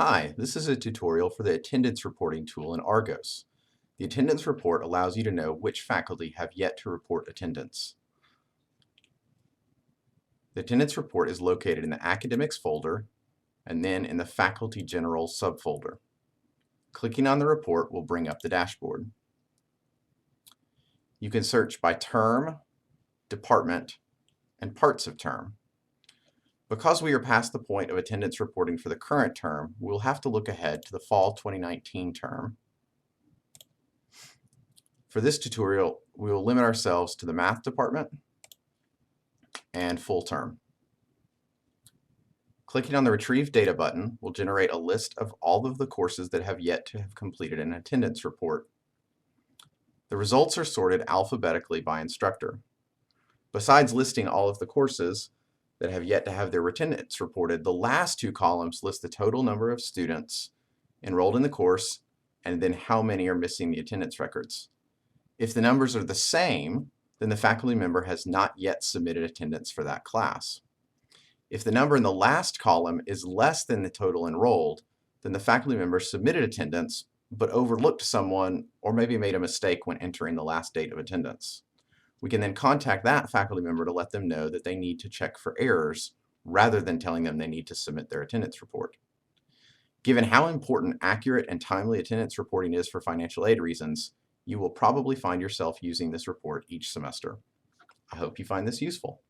Hi, this is a tutorial for the attendance reporting tool in Argos. The attendance report allows you to know which faculty have yet to report attendance. The attendance report is located in the Academics folder and then in the Faculty General subfolder. Clicking on the report will bring up the dashboard. You can search by term, department, and parts of term. Because we are past the point of attendance reporting for the current term, we'll have to look ahead to the fall 2019 term. For this tutorial, we will limit ourselves to the math department and full term. Clicking on the Retrieve Data button will generate a list of all of the courses that have yet to have completed an attendance report. The results are sorted alphabetically by instructor. Besides listing all of the courses that have yet to have their attendance reported, the last two columns list the total number of students enrolled in the course and then how many are missing the attendance records. If the numbers are the same, then the faculty member has not yet submitted attendance for that class. If the number in the last column is less than the total enrolled, then the faculty member submitted attendance but overlooked someone or maybe made a mistake when entering the last date of attendance. We can then contact that faculty member to let them know that they need to check for errors rather than telling them they need to submit their attendance report. Given how important accurate and timely attendance reporting is for financial aid reasons, you will probably find yourself using this report each semester. I hope you find this useful.